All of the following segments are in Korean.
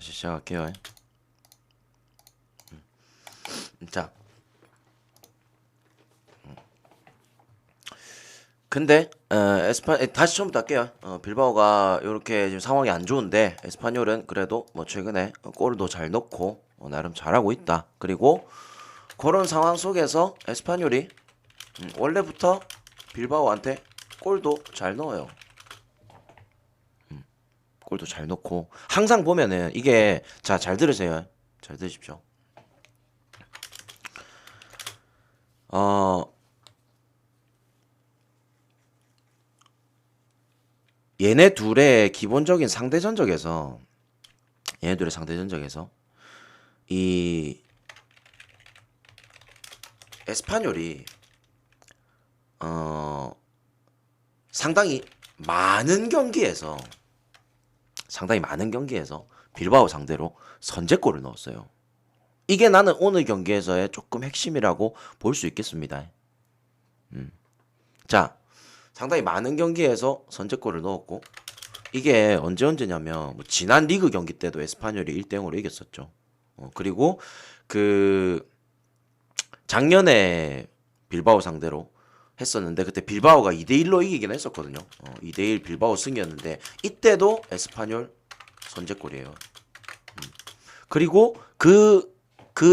다시 시작할게요. 자, 근데 다시 처음부터 할게요. 빌바오가 이렇게 지금 상황이 안 좋은데 에스파뇰은 그래도 뭐 최근에 골도 잘 넣고 나름 잘하고 있다. 그리고 그런 상황 속에서 에스파뇰이 원래부터 빌바오한테 골도 잘 넣어요. 골도 잘 넣고 항상 보면은 이게 자, 잘 들으세요. 잘 들으십시오. 어 얘네 둘의 기본적인 상대 전적에서 얘네들의 상대 전적에서 이 에스파뇰이 어 상당히 많은 경기에서 상당히 많은 경기에서 빌바오 상대로 선제골을 넣었어요. 이게 나는 오늘 경기에서의 조금 핵심이라고 볼 수 있겠습니다. 자, 상당히 많은 경기에서 선제골을 넣었고 이게 언제냐면 뭐 지난 리그 경기 때도 에스파뇰이 1대0으로 이겼었죠. 그리고 그 작년에 빌바오 상대로 했었는데 그때 빌바오가 2대1로 이기긴 했었거든요. 2대1 빌바오 승이었는데 이때도 에스파뇰 선제골이에요. 그리고 그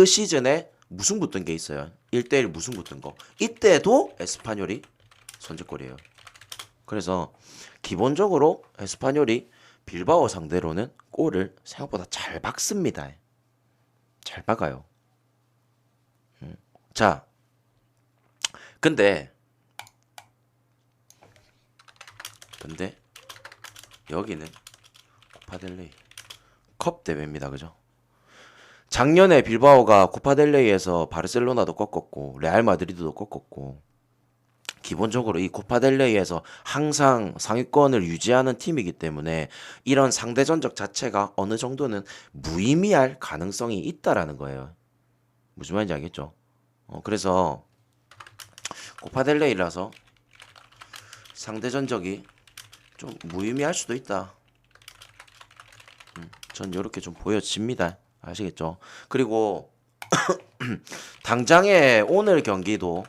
시즌에 무승부 뜬 게 있어요. 1대1 무승부 뜬 거. 이때도 에스파뇰이 선제골이에요. 그래서 기본적으로 에스파뇰이 빌바오 상대로는 골을 생각보다 잘 박습니다. 잘 박아요. 자, 근데 여기는 코파델레이 컵 대회입니다. 그죠? 작년에 빌바오가 코파델레이에서 바르셀로나도 꺾었고 레알 마드리드도 꺾었고 기본적으로 이 코파델레이에서 항상 상위권을 유지하는 팀이기 때문에 이런 상대 전적 자체가 어느 정도는 무의미할 가능성이 있다라는 거예요. 무슨 말인지 알겠죠? 그래서 코파델레이라서 상대 전적이 좀 무의미할 수도 있다. 전 이렇게 좀 보여집니다. 아시겠죠? 그리고 당장의 오늘 경기도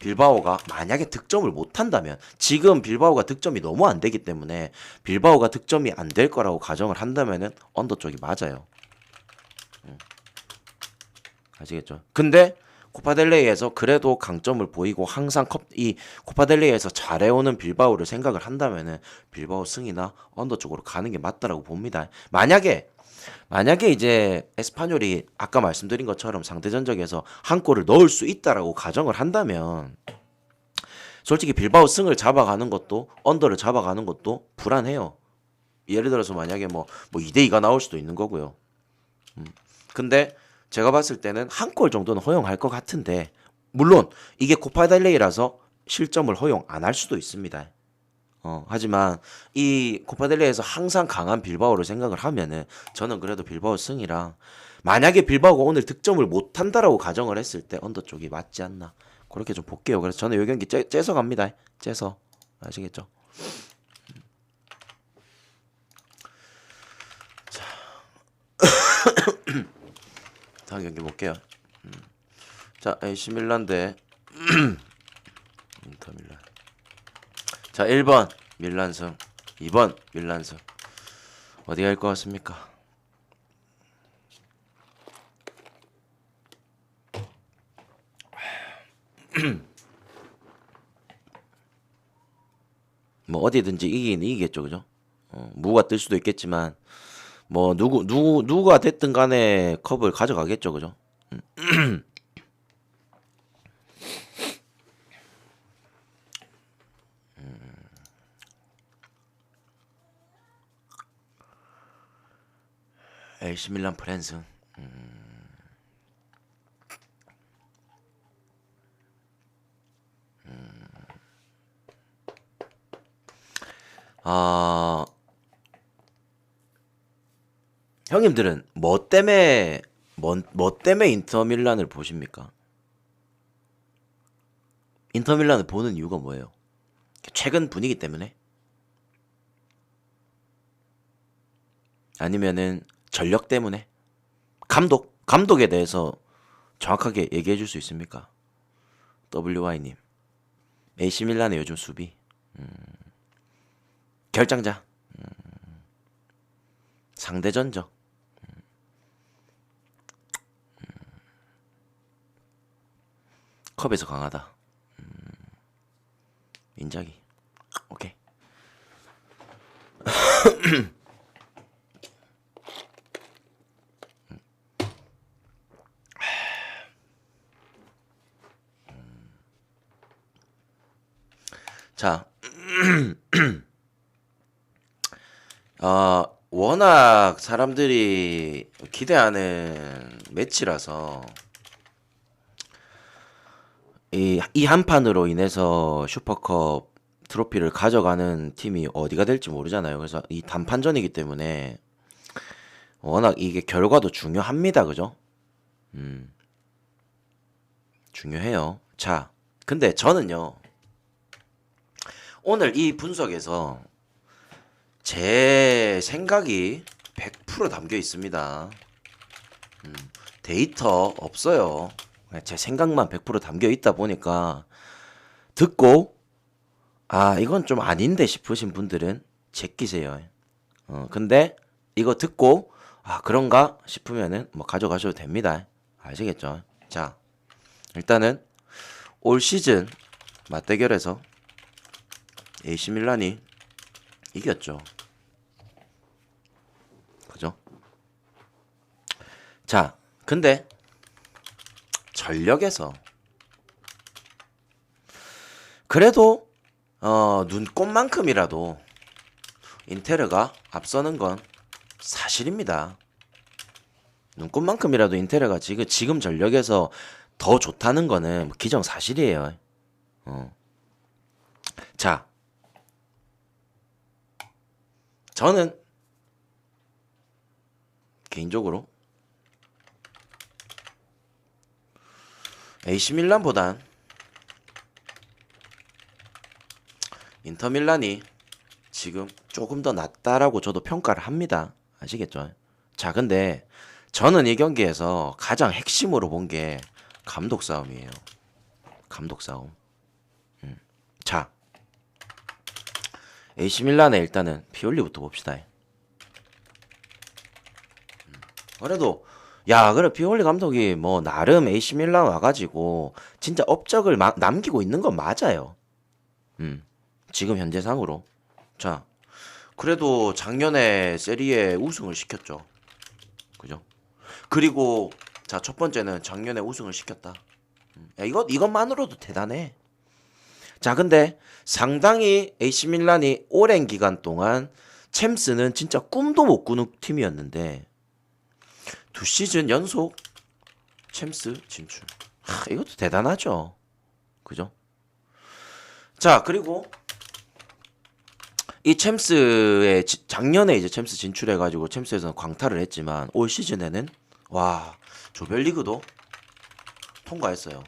빌바오가 만약에 득점을 못한다면 지금 빌바오가 득점이 너무 안 되기 때문에 빌바오가 득점이 안 될 거라고 가정을 한다면은 언더 쪽이 맞아요. 아시겠죠? 근데 코파델레이에서 그래도 강점을 보이고 항상 이 코파델레이에서 잘해오는 빌바오를 생각을 한다면은 빌바오 승이나 언더 쪽으로 가는 게 맞다라고 봅니다. 만약에 이제 에스파뇰이 아까 말씀드린 것처럼 상대 전적에서 한 골을 넣을 수 있다라고 가정을 한다면 솔직히 빌바오 승을 잡아가는 것도 언더를 잡아가는 것도 불안해요. 예를 들어서 만약에 뭐 2대2가 나올 수도 있는 거고요. 근데 제가 봤을 때는 한 골 정도는 허용할 것 같은데 물론 이게 코파델레이라서 실점을 허용 안 할 수도 있습니다. 하지만 이 코파델레이에서 항상 강한 빌바오를 생각을 하면은 저는 그래도 빌바오 승이랑 만약에 빌바오가 오늘 득점을 못 한다라고 가정을 했을 때 언더 쪽이 맞지 않나 그렇게 좀 볼게요. 그래서 저는 이 경기 째서 갑니다. 째서 아시겠죠? 다음 경기 볼게요. 자, AC 밀란 대 인터 밀란. 자, 1번 밀란 승, 2번 밀란 승. 어디 갈 것 같습니까? 뭐 어디든지 이기긴 이기겠죠, 그죠? 무가 뜰 수도 있겠지만 뭐 누가 됐든 간에 컵을 가져가겠죠, 그죠? AC 밀란 프랜스. 아, 형님들은 뭐 때문에 인터 밀란을 보십니까? 인터 밀란을 보는 이유가 뭐예요? 최근 분위기 때문에? 아니면은 전력 때문에. 감독에 대해서 정확하게 얘기해 줄 수 있습니까? WY님. AC 밀란의 요즘 수비. 결장자. 상대전적. 컵에서 강하다. 인자기. 오케이. 자, 워낙 사람들이 기대하는 매치라서 이 한 판으로 인해서 슈퍼컵 트로피를 가져가는 팀이 어디가 될지 모르잖아요. 그래서 이 단판전이기 때문에 워낙 이게 결과도 중요합니다. 그죠? 중요해요. 자, 근데 저는요, 오늘 이 분석에서 제 생각이 100% 담겨 있습니다. 데이터 없어요. 제 생각만 100% 담겨 있다 보니까 듣고 이건 좀 아닌데 싶으신 분들은 제끼세요. 근데 이거 듣고 그런가 싶으면은 뭐 가져가셔도 됩니다. 아시겠죠? 자, 일단은 올 시즌 맞대결에서 AC 밀란이 이겼죠. 그죠? 자, 근데 전력에서 그래도 눈꽃만큼이라도 인테르가 앞서는 건 사실입니다. 눈꽃만큼이라도 인테르가 지금 전력에서 더 좋다는 거는 기정사실이에요. 자, 저는 개인적으로 AC 밀란보단 인터 밀란이 지금 조금 더 낫다라고 저도 평가를 합니다. 아시겠죠? 자, 근데 저는 이 경기에서 가장 핵심으로 본 게 감독 싸움이에요. 감독 싸움. 자, AC 밀란의 일단은 피올리부터 봅시다. 그래도 그래 피올리 감독이 뭐 나름 AC 밀란 와가지고 진짜 업적을 남기고 있는 건 맞아요. 지금 현재상으로. 자, 그래도 작년에 세리에 우승을 시켰죠. 그죠? 그리고 자, 첫 번째는 작년에 우승을 시켰다. 이것만으로도 대단해. 자, 근데 상당히 AC 밀란이 오랜 기간 동안 챔스는 진짜 꿈도 못 꾸는 팀이었는데 2시즌 연속 챔스 진출. 이것도 대단하죠. 그죠? 자, 그리고 이 챔스에 작년에 이제 챔스 진출해가지고 챔스에서는 광탈을 했지만 올 시즌에는 조별리그도 통과했어요.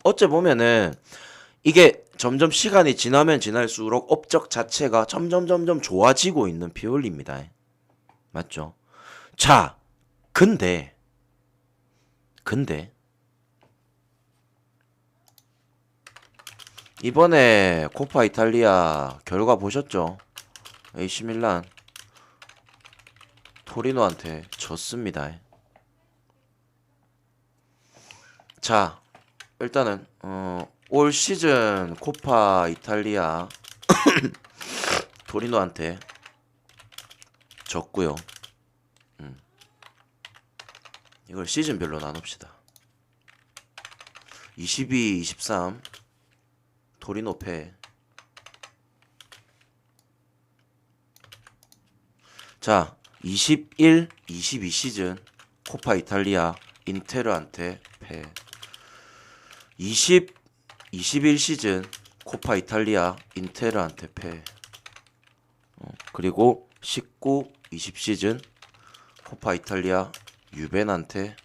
어째 보면은 이게 점점 시간이 지나면 지날수록 업적 자체가 점점 좋아지고 있는 피올리입니다. 맞죠? 자, 근데 이번에 코파 이탈리아 결과 보셨죠? AC 밀란 토리노한테 졌습니다. 자, 일단은 올 시즌 코파 이탈리아 토리노한테 졌고요. 이걸 시즌별로 나눕시다. 22, 23 토리노 패. 자, 21, 22 시즌 코파 이탈리아 인테르한테 패. 20, 21 시즌 코파 이탈리아 인테르한테 패. 그리고 19, 20 시즌 코파 이탈리아 유벤한테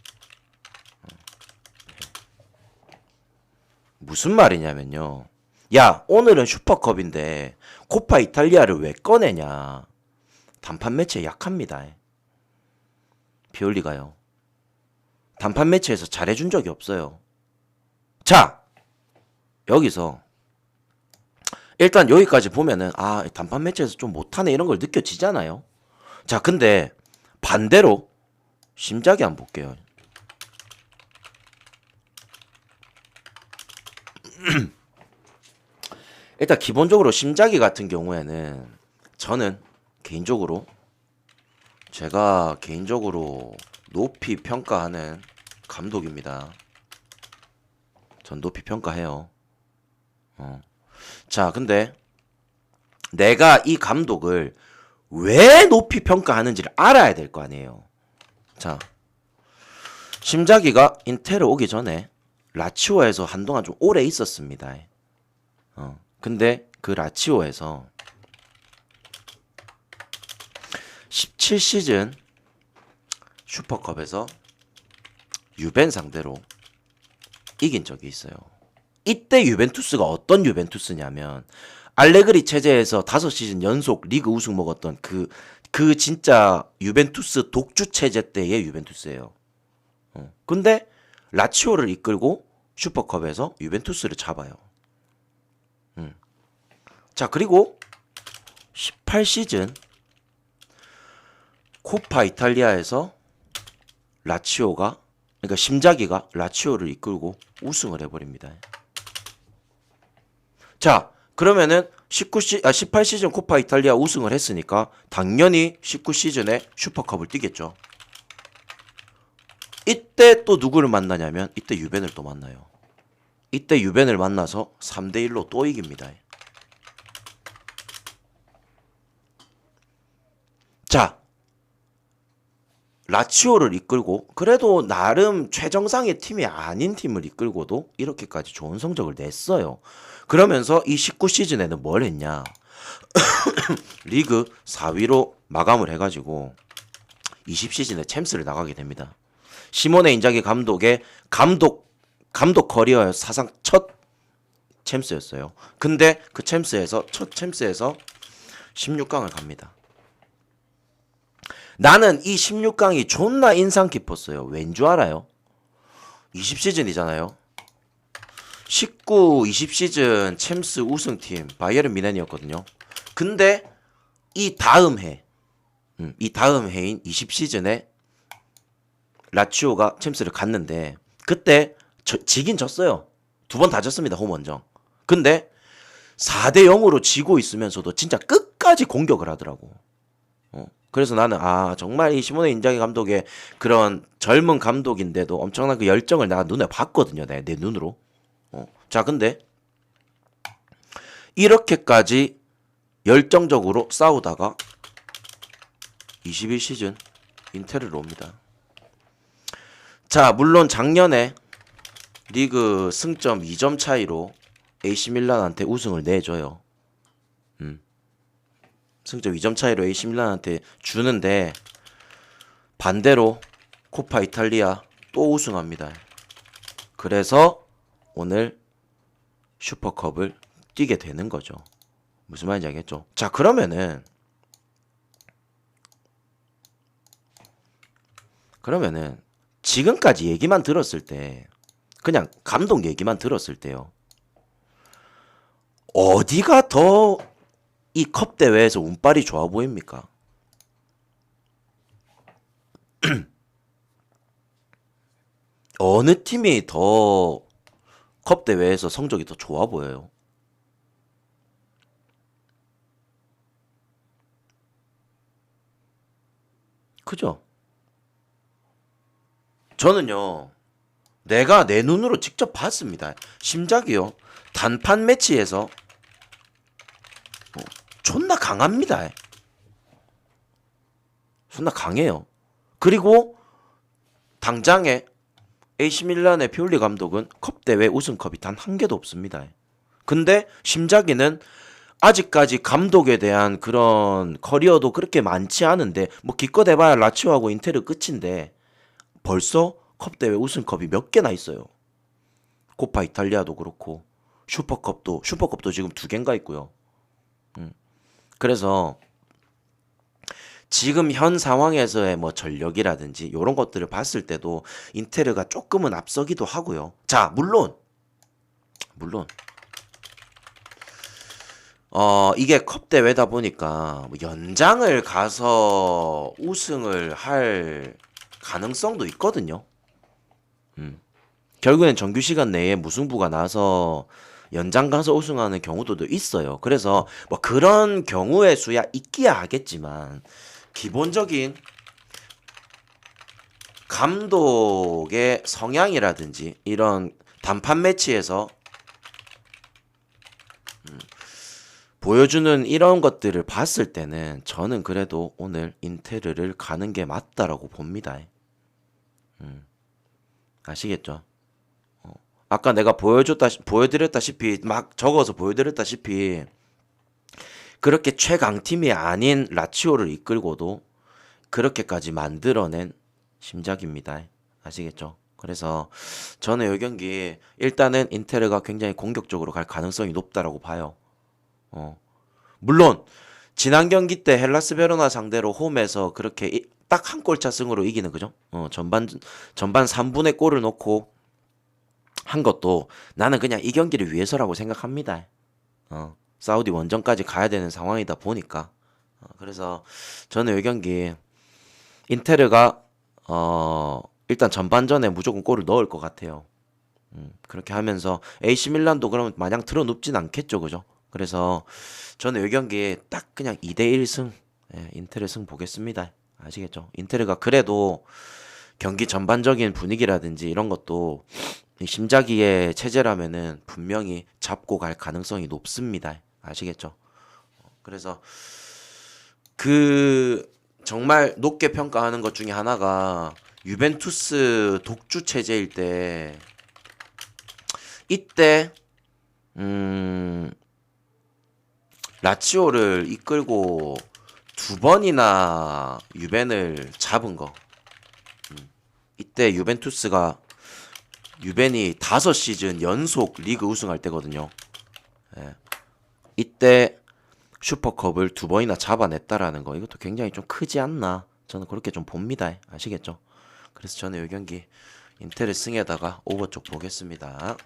무슨 말이냐면요. 야, 오늘은 슈퍼컵인데 코파 이탈리아를 왜 꺼내냐. 단판 매치에 약합니다. 피올리가요. 단판 매치에서 잘해준 적이 없어요. 자, 여기서 일단 여기까지 보면은 단판 매치에서 좀 못하네 이런 걸 느껴지잖아요. 자, 근데 반대로 심작이 한번 볼게요. 일단 기본적으로 심작이 같은 경우에는 저는 제가 개인적으로 높이 평가하는 감독입니다. 전 높이 평가해요. 자, 근데 내가 이 감독을 왜 높이 평가하는지를 알아야 될 거 아니에요. 자, 심자기가 인텔에 오기 전에 라치오에서 한동안 좀 오래 있었습니다. 근데 그 라치오에서 17시즌 슈퍼컵에서 유벤 상대로 이긴 적이 있어요. 이때 유벤투스가 어떤 유벤투스냐면 알레그리 체제에서 5시즌 연속 리그 우승 먹었던 그 진짜 유벤투스 독주 체제 때의 유벤투스예요. 근데 라치오를 이끌고 슈퍼컵에서 유벤투스를 잡아요. 자, 그리고 18시즌 코파 이탈리아에서 그러니까 심자기가 라치오를 이끌고 우승을 해버립니다. 자, 그러면은 18시즌 코파 이탈리아 우승을 했으니까 당연히 19시즌에 슈퍼컵을 뛰겠죠. 이때 또 누구를 만나냐면 이때 유벤을 또 만나요. 이때 유벤을 만나서 3대1로 또 이깁니다. 자, 라치오를 이끌고 그래도 나름 최정상의 팀이 아닌 팀을 이끌고도 이렇게까지 좋은 성적을 냈어요. 그러면서 이 19시즌에는 뭘 했냐? 리그 4위로 마감을 해가지고 20시즌에 챔스를 나가게 됩니다. 시모네 인자기 감독의 감독 커리어 사상 첫 챔스였어요. 근데 그 첫 챔스에서 16강을 갑니다. 나는 이 16강이 존나 인상 깊었어요. 왠 줄 알아요? 20시즌이잖아요. 20시즌 챔스 우승팀 바이에른 미넨이었거든요. 근데 이 다음 해인 20시즌에 라치오가 챔스를 갔는데 그때 지긴 졌어요. 2번 다 졌습니다. 홈원정. 근데 4대0으로 지고 있으면서도 진짜 끝까지 공격을 하더라고. 그래서 나는 정말 이 시모네 인자기 감독의 그런 젊은 감독인데도 엄청난 그 열정을 내가 눈에 봤거든요. 내 눈으로. 자, 근데 이렇게까지 열정적으로 싸우다가 21시즌 인테르로 옵니다. 자, 물론 작년에 리그 승점 2점 차이로 AC 밀란한테 우승을 내줘요. 승점 2점 차이로 AC 밀란한테 주는데 반대로 코파 이탈리아 또 우승합니다. 그래서 오늘 슈퍼컵을 뛰게 되는 거죠. 무슨 말인지 알겠죠? 자, 그러면은 지금까지 얘기만 들었을 때 그냥 감독 얘기만 들었을 때요. 어디가 더 이 컵 대회에서 운빨이 좋아 보입니까? 어느 팀이 더 컵 대회에서 성적이 더 좋아 보여요? 그죠? 저는요, 내가 내 눈으로 직접 봤습니다. 심작이요, 단판 매치에서 존나 강합니다. 존나 강해요. 그리고 당장에 AC 밀란의 피올리 감독은 컵 대회 우승컵이 단 한 개도 없습니다. 근데 심자기는 아직까지 감독에 대한 그런 커리어도 그렇게 많지 않은데 뭐 기껏 해봐야 라치오하고 인테르 끝인데 벌써 컵 대회 우승컵이 몇 개나 있어요. 코파 이탈리아도 그렇고 슈퍼컵도 지금 2개인가 있고요. 그래서 지금 현 상황에서의 뭐 전력이라든지 이런 것들을 봤을 때도 인테르가 조금은 앞서기도 하고요. 자, 물론 이게 컵 대회다 보니까 뭐 연장을 가서 우승을 할 가능성도 있거든요. 결국엔 정규 시간 내에 무승부가 나서 연장 가서 우승하는 경우도 있어요. 그래서 뭐 그런 경우의 수야 있기야 하겠지만 기본적인 감독의 성향이라든지 이런 단판 매치에서 보여주는 이런 것들을 봤을 때는 저는 그래도 오늘 인테르를 가는 게 맞다라고 봅니다. 아시겠죠? 아까 내가 보여드렸다시피 막 적어서 보여드렸다시피 그렇게 최강팀이 아닌 라치오를 이끌고도 그렇게까지 만들어낸 심작입니다. 아시겠죠? 그래서 저는 이 경기 일단은 인테르가 굉장히 공격적으로 갈 가능성이 높다라고 봐요. 물론 지난 경기 때 헬라스 베로나 상대로 홈에서 그렇게 딱 한 골차 승으로 이기는 그죠? 전반 3분의 골을 넣고 한 것도 나는 그냥 이 경기를 위해서라고 생각합니다. 사우디 원정까지 가야 되는 상황이다 보니까 그래서 저는 이 경기 인테르가 일단 전반전에 무조건 골을 넣을 것 같아요. 그렇게 하면서 AC 밀란도 그러면 마냥 틀어눕진 않겠죠, 그죠? 그래서 저는 이 경기 딱 그냥 2대1 승, 인테르 승 보겠습니다. 아시겠죠? 인테르가 그래도 경기 전반적인 분위기라든지 이런 것도 심자기의 체제라면은 분명히 잡고 갈 가능성이 높습니다. 아시겠죠? 그래서 그 정말 높게 평가하는 것 중에 하나가 유벤투스 독주 체제일 때 이때 라치오를 이끌고 두 번이나 유벤을 잡은 거. 이때 유벤이 5시즌 연속 리그 우승할 때거든요. 이때 슈퍼컵을 두 번이나 잡아냈다라는 거, 이것도 굉장히 좀 크지 않나, 저는 그렇게 좀 봅니다. 아시겠죠? 그래서 저는 이 경기 인테르 승에다가 오버 쪽 보겠습니다.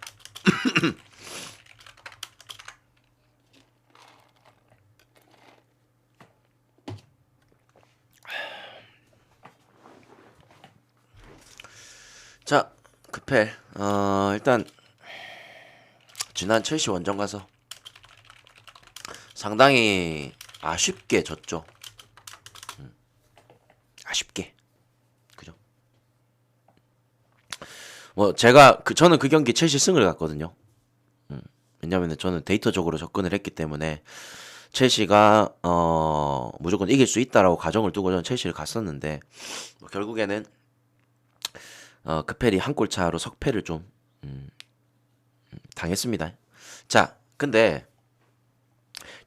자, 급해. 일단 지난 첼시 원정 가서 상당히 아쉽게 졌죠. 아쉽게. 그죠? 뭐 저는 그 경기 첼시 승을 갔거든요. 왜냐면 저는 데이터적으로 접근을 했기 때문에 첼시가 무조건 이길 수 있다라고 가정을 두고 저는 첼시를 갔었는데 뭐 결국에는 크펠이 한 골 차로 석패를 좀 당했습니다. 자, 근데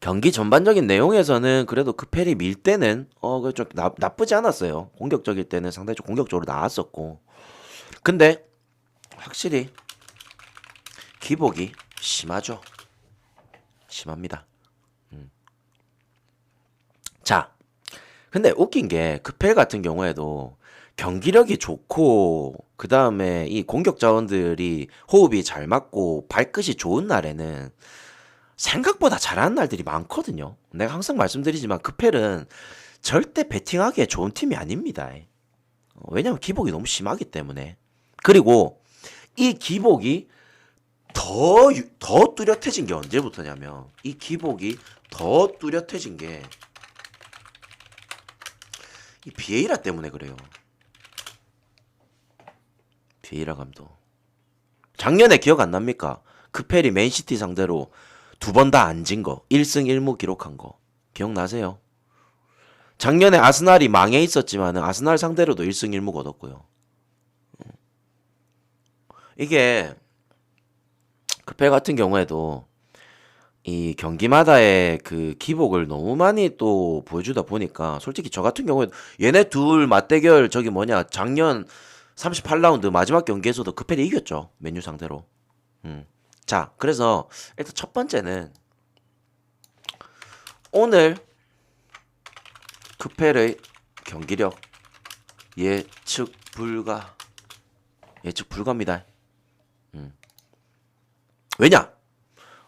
경기 전반적인 내용에서는 그래도 크펠이 밀 때는 좀 나쁘지 않았어요. 공격적일 때는 상당히 좀 공격적으로 나왔었고, 근데 확실히 기복이 심하죠. 심합니다. 자, 근데 웃긴 게 크펠 같은 경우에도 경기력이 좋고 그 다음에 이 공격 자원들이 호흡이 잘 맞고 발끝이 좋은 날에는 생각보다 잘하는 날들이 많거든요. 내가 항상 말씀드리지만 크펠은 절대 배팅하기에 좋은 팀이 아닙니다. 왜냐면 기복이 너무 심하기 때문에. 그리고 이 기복이 더 뚜렷해진 게 언제부터냐면, 이 기복이 더 뚜렷해진 게 이 비에이라 때문에 그래요. 비에이라 감독. 작년에 기억 안 납니까? 크펠이 맨시티 상대로 두 번 다 안 진 거, 1승 1무 기록한 거 기억나세요? 작년에 아스날이 망해 있었지만은 아스날 상대로도 1승 1무 얻었고요. 이게 크펠 같은 경우에도 이 경기마다의 그 기복을 너무 많이 또 보여주다 보니까 솔직히 저 같은 경우에 얘네 둘 맞대결 작년 38라운드 마지막 경기에서도 크펠이 이겼죠. 맨유 상대로. 자, 그래서 일단 첫 번째는 오늘 크펠의 경기력 예측 불가. 예측 불가입니다. 왜냐?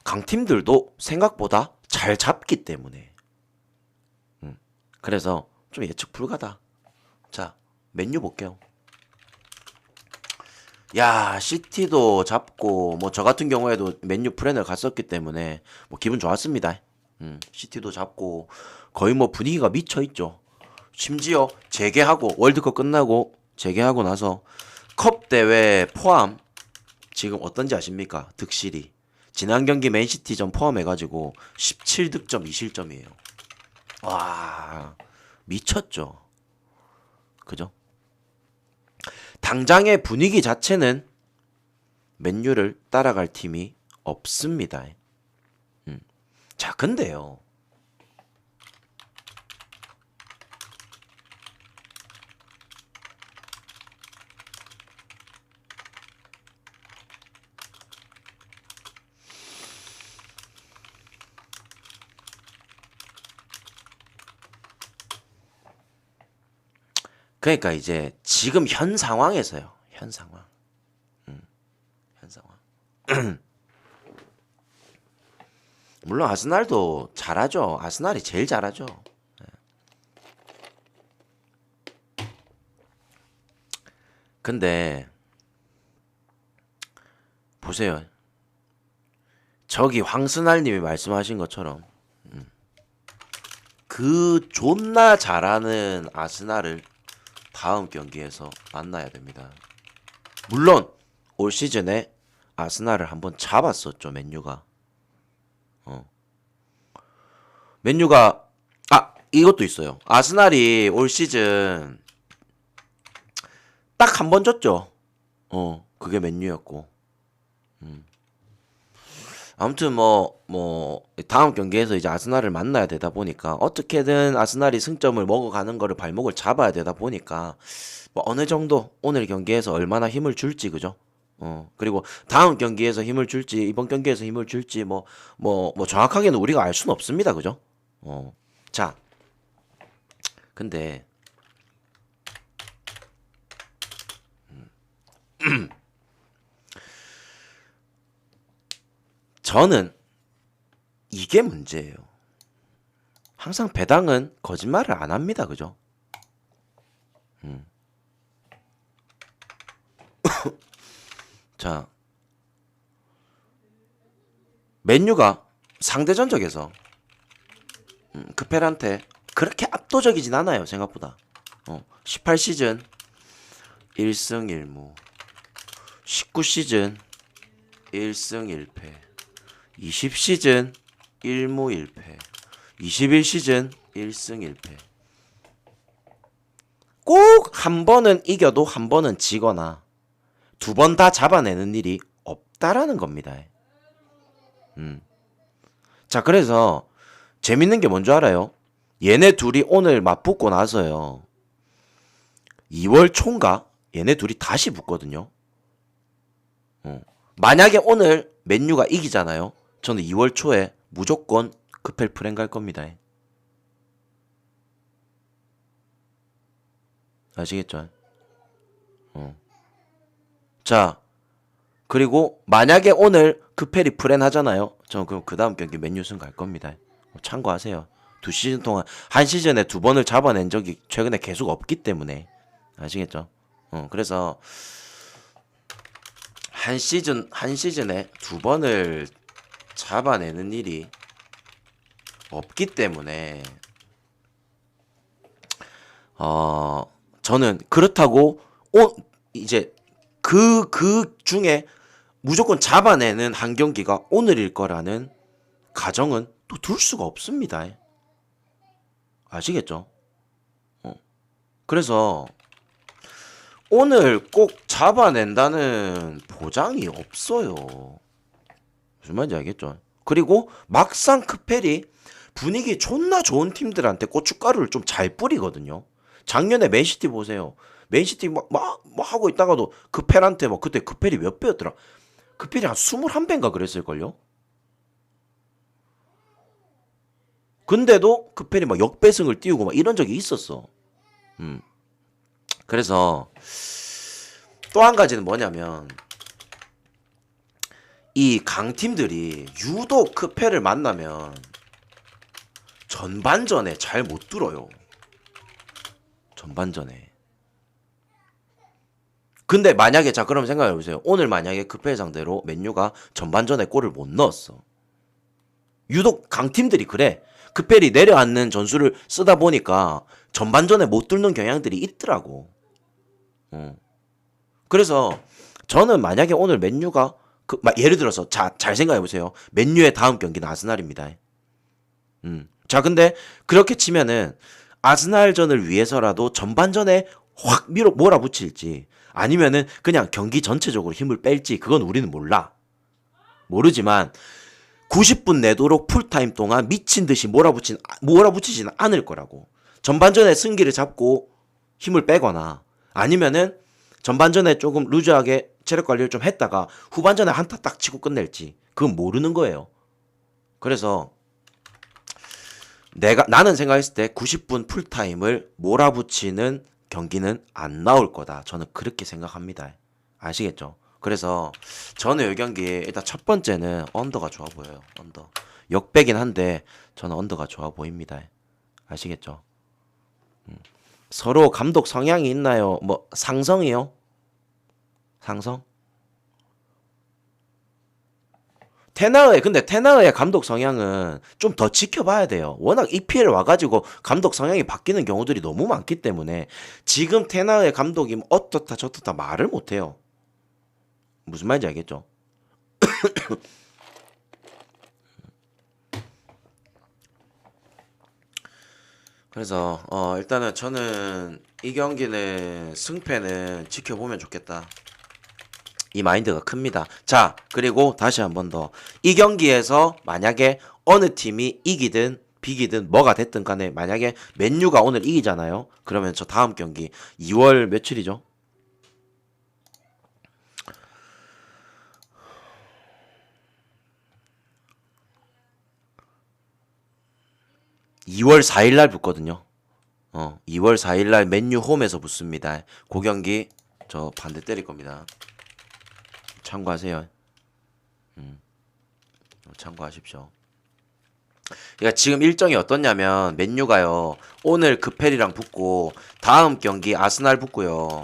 강팀들도 생각보다 잘 잡기 때문에. 그래서 좀 예측 불가다. 자, 맨유 볼게요. 야, 시티도 잡고 뭐 저 같은 경우에도 맨유 프렌을 갔었기 때문에 뭐 기분 좋았습니다. 시티도 잡고 거의 뭐 분위기가 미쳐 있죠. 심지어 재개하고 월드컵 끝나고 재개하고 나서 컵 대회 포함 지금 어떤지 아십니까? 득실이 지난 경기 맨시티전 포함해가지고 17득점 2실점이에요. 와, 미쳤죠. 그죠? 당장의 분위기 자체는 맨유를 따라갈 팀이 없습니다. 자, 근데요. 그러니까 이제 지금 현 상황에서요. 현 상황. 현 상황. 물론 아스날도 잘하죠. 아스날이 제일 잘하죠. 근데 보세요. 저기 황스날님이 말씀하신 것처럼 그 존나 잘하는 아스날을 다음 경기에서 만나야 됩니다. 물론 올 시즌에 아스날을 한번 잡았었죠. 맨유가. 맨유가 이것도 있어요. 아스날이 올 시즌 딱 한 번 졌죠. 그게 맨유였고. 아무튼 뭐 다음 경기에서 이제 아스날을 만나야 되다 보니까 어떻게든 아스날이 승점을 먹어가는 거를 발목을 잡아야 되다 보니까 뭐 어느 정도 오늘 경기에서 얼마나 힘을 줄지 그죠? 그리고 다음 경기에서 힘을 줄지 이번 경기에서 힘을 줄지 뭐 정확하게는 우리가 알 수는 없습니다 그죠? 자, 근데 저는 이게 문제예요. 항상 배당은 거짓말을 안 합니다. 그죠? 자, 맨유가 상대 전적에서 크펠한테 그렇게 압도적이진 않아요. 생각보다. 18시즌 1승 1무 19시즌 1승 1패 20시즌 1무 1패 21시즌 1승 1패 꼭 한 번은 이겨도 한 번은 지거나 두 번 다 잡아내는 일이 없다라는 겁니다. 자, 그래서 재밌는 게 뭔지 알아요? 얘네 둘이 오늘 맞붙고 나서요. 2월 초인가? 얘네 둘이 다시 붙거든요. 만약에 오늘 맨유가 이기잖아요. 저는 2월 초에 무조건 크펠 프렌 갈 겁니다. 아시겠죠? 자, 그리고 만약에 오늘 크펠이 프렌 하잖아요. 저는 그럼 그 다음 경기 맨유승 갈 겁니다. 참고하세요. 2시즌 동안 한 시즌에 2번을 잡아낸 적이 최근에 계속 없기 때문에 아시겠죠? 그래서 한 시즌에 2번을 잡아내는 일이 없기 때문에 저는 그렇다고 이제 그 중에 무조건 잡아내는 한 경기가 오늘일 거라는 가정은 또 둘 수가 없습니다. 아시겠죠? 그래서 오늘 꼭 잡아낸다는 보장이 없어요. 무슨 말인지 알겠죠? 그리고 막상 크펠이 분위기 존나 좋은 팀들한테 고춧가루를 좀 잘 뿌리거든요. 작년에 맨시티 보세요. 맨시티 막 하고 있다가도 크펠한테 뭐 그때 크펠이 몇 배였더라? 크펠이 한 21배인가 그랬을걸요? 근데도 크펠이 막 역배승을 띄우고 막 이런 적이 있었어. 그래서 또 한 가지는 뭐냐면 이 강팀들이 유독 크펠을 만나면 전반전에 잘 못 뚫어요. 전반전에. 근데 만약에 자 그럼 생각해보세요. 오늘 만약에 크펠 상대로 맨유가 전반전에 골을 못 넣었어. 유독 강팀들이 그래. 크펠이 내려앉는 전술을 쓰다 보니까 전반전에 못 뚫는 경향들이 있더라고. 그래서 저는 만약에 오늘 맨유가 예를 들어서 잘 생각해보세요. 맨유의 다음 경기는 아스날입니다. 자 근데 그렇게 치면은 아스날전을 위해서라도 전반전에 확 몰아붙일지 아니면은 그냥 경기 전체적으로 힘을 뺄지 그건 우리는 모르지만 90분 내도록 풀타임 동안 미친 듯이 몰아붙이지는 않을 거라고. 전반전에 승기를 잡고 힘을 빼거나 아니면은 전반전에 조금 루즈하게 체력 관리를 좀 했다가 후반전에 한타 딱 치고 끝낼지 그건 모르는 거예요. 그래서 나는 생각했을 때 90분 풀타임을 몰아붙이는 경기는 안 나올 거다. 저는 그렇게 생각합니다. 아시겠죠? 그래서 저는 이 경기에 일단 첫 번째는 언더가 좋아 보여요. 언더. 역배긴 한데 저는 언더가 좋아 보입니다. 아시겠죠? 서로 감독 성향이 있나요? 뭐 상성이요? 상성? 근데 테나의 감독 성향은 좀 더 지켜봐야 돼요. 워낙 EPL 와가지고 감독 성향이 바뀌는 경우들이 너무 많기 때문에 지금 테나의 감독이 어떻다 저떻다 말을 못해요. 무슨 말인지 알겠죠? 그래서 일단은 저는 이 경기는 승패는 지켜보면 좋겠다. 이 마인드가 큽니다. 자, 그리고 다시 한 번 더. 이 경기에서 만약에 어느 팀이 이기든 비기든 뭐가 됐든 간에 만약에 맨유가 오늘 이기잖아요. 그러면 저 다음 경기 2월 며칠이죠? 2월 4일 날 붙거든요. 2월 4일 날 맨유 홈에서 붙습니다. 그 경기 저 반대 때릴 겁니다. 참고하세요. 참고하십시오. 그러니까 지금 일정이 어떻냐면 맨유가요. 오늘 크펠이랑 붙고 다음 경기 아스날 붙고요.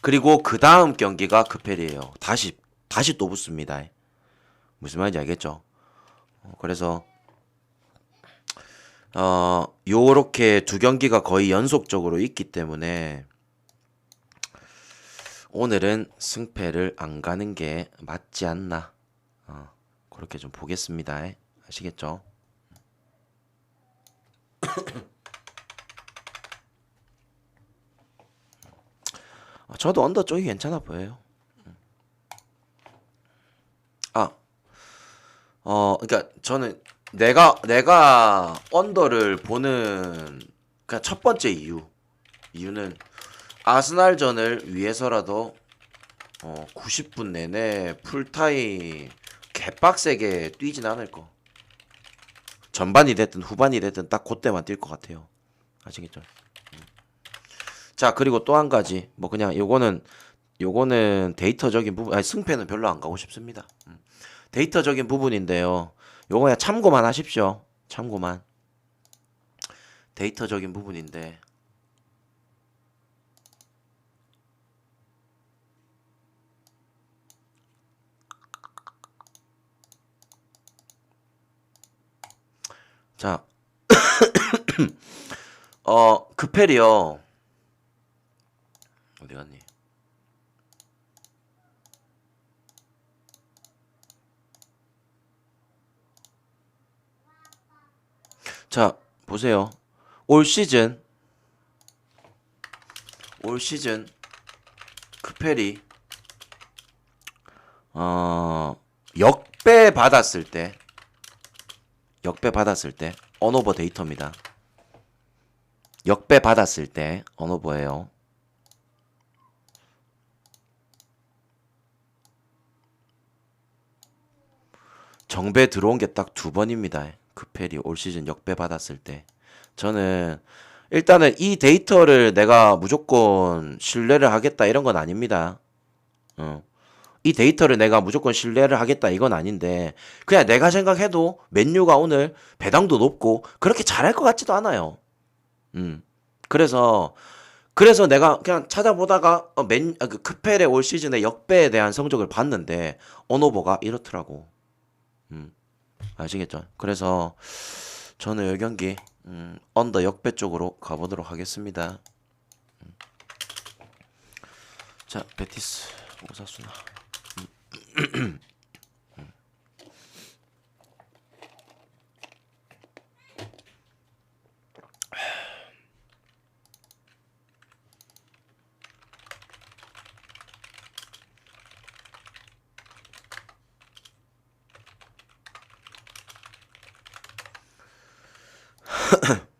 그리고 그 다음 경기가 크펠이에요. 다시 또 붙습니다. 무슨 말인지 알겠죠? 그래서 요렇게 두 경기가 거의 연속적으로 있기 때문에 오늘은 승패를 안 가는 게 맞지 않나. 그렇게 좀 보겠습니다. 아시겠죠? 저도 언더 쪽이 괜찮아 보여요. 그러니까 저는 내가 언더를 보는 그러니까 첫 번째 이유는 아스날전을 위해서라도 90분 내내 풀타임 개빡세게 뛰진 않을 거. 전반이 됐든 후반이 됐든 딱 그때만 뛸 것 같아요. 아시겠죠? 자, 그리고 또 한 가지. 뭐 그냥 요거는 데이터적인 부분, 아니 승패는 별로 안 가고 싶습니다. 데이터적인 부분인데요. 요거 그냥 참고만 하십시오. 참고만. 데이터적인 부분인데. 자, 크펠이요. 어디 갔니? 자, 보세요. 올 시즌 크펠이 역배 받았을 때 언오버 데이터입니다. 역배 받았을 때 언오버예요. 정배 들어온 게 딱 2번입니다. 크펠이 올 시즌 역배 받았을 때 저는 일단은 이 데이터를 내가 무조건 신뢰를 하겠다 이런 건 아닙니다. 어. 이 데이터를 내가 무조건 신뢰를 하겠다 이건 아닌데 그냥 내가 생각해도 맨유가 오늘 배당도 높고 그렇게 잘할 것 같지도 않아요. 음. 그래서 내가 그냥 찾아보다가 그 크펠의 올 시즌의 역배에 대한 성적을 봤는데 언오버가 이렇더라고. 음. 아시겠죠? 그래서 저는 이 경기 언더 역배 쪽으로 가보도록 하겠습니다. 자, 베티스 오사수나.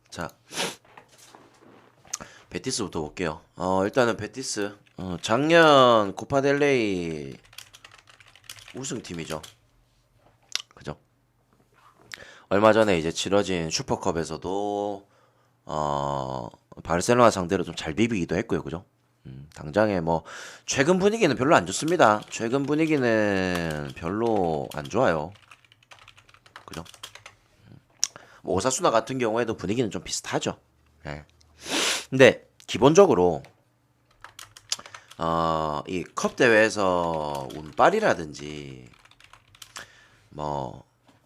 자, 베티스부터 볼게요. 일단은 베티스 작년 코파델레이 우승팀이죠. 그죠? 얼마 전에 이제 치러진 슈퍼컵에서도 바르셀로나 상대로 좀 잘 비비기도 했고요. 그죠? 당장에 뭐 최근 분위기는 별로 안 좋습니다. 최근 분위기는 별로 안 좋아요. 그죠? 뭐 오사수나 같은 경우에도 분위기는 좀 비슷하죠. 네. 근데 기본적으로 이 컵 대회에서 운빨이라든지 뭐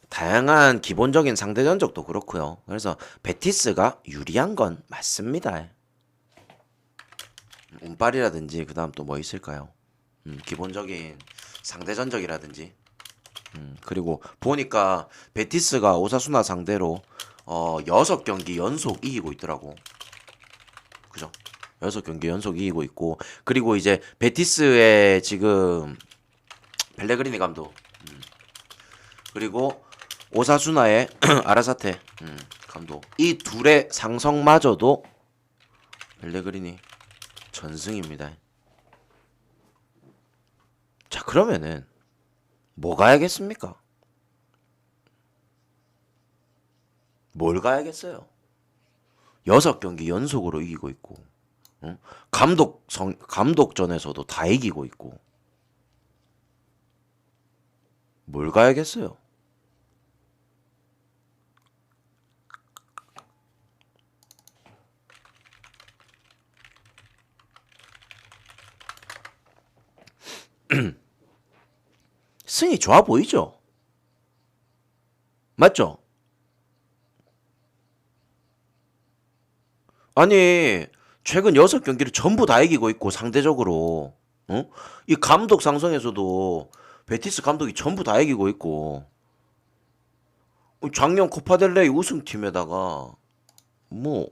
다양한 기본적인 상대 전적도 그렇고요. 그래서 베티스가 유리한 건 맞습니다. 운빨이라든지 그다음 또 뭐 있을까요? 기본적인 상대 전적이라든지 그리고 보니까 베티스가 오사수나 상대로 6경기 연속 이기고 있더라고. 그죠? 6경기 연속 이기고 있고 그리고 이제 베티스의 지금 펠레그리니 감독 그리고 오사수나의 아라사테 감독 이 둘의 상성마저도 펠레그리니 전승입니다. 자 그러면은 뭐 가야겠습니까? 뭘 가야겠어요? 6경기 연속으로 이기고 있고 감독전에서도 다 이기고 있고 뭘 가야겠어요? 승이 좋아 보이죠? 맞죠? 아니 최근 6경기를 전부 다 이기고 있고 상대적으로 이 감독 상성에서도 베티스 감독이 전부 다 이기고 있고 작년 코파델레이 우승팀에다가 뭐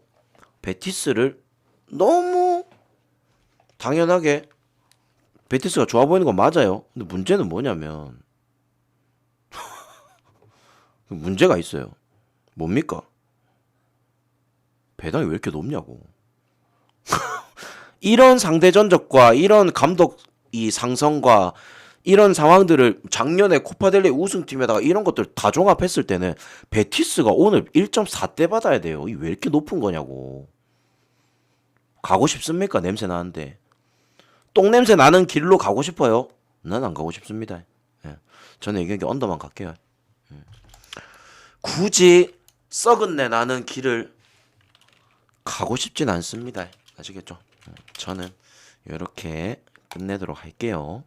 베티스를 너무 당연하게 베티스가 좋아 보이는 건 맞아요. 근데 문제는 뭐냐면 문제가 있어요. 뭡니까? 배당이 왜 이렇게 높냐고. 이런 상대 전적과 이런 감독 이 상성과 이런 상황들을 작년에 코파델레 우승팀에다가 이런 것들 다 종합했을 때는 베티스가 오늘 1.4대 받아야 돼요. 이 왜 이렇게 높은 거냐고. 가고 싶습니까? 냄새 나는데. 똥냄새 나는 길로 가고 싶어요? 난 안 가고 싶습니다. 예. 저는 이 경기 언더만 갈게요. 굳이 썩은 내 나는 길을 가고 싶진 않습니다. 아시겠죠? 저는 이렇게 끝내도록 할게요.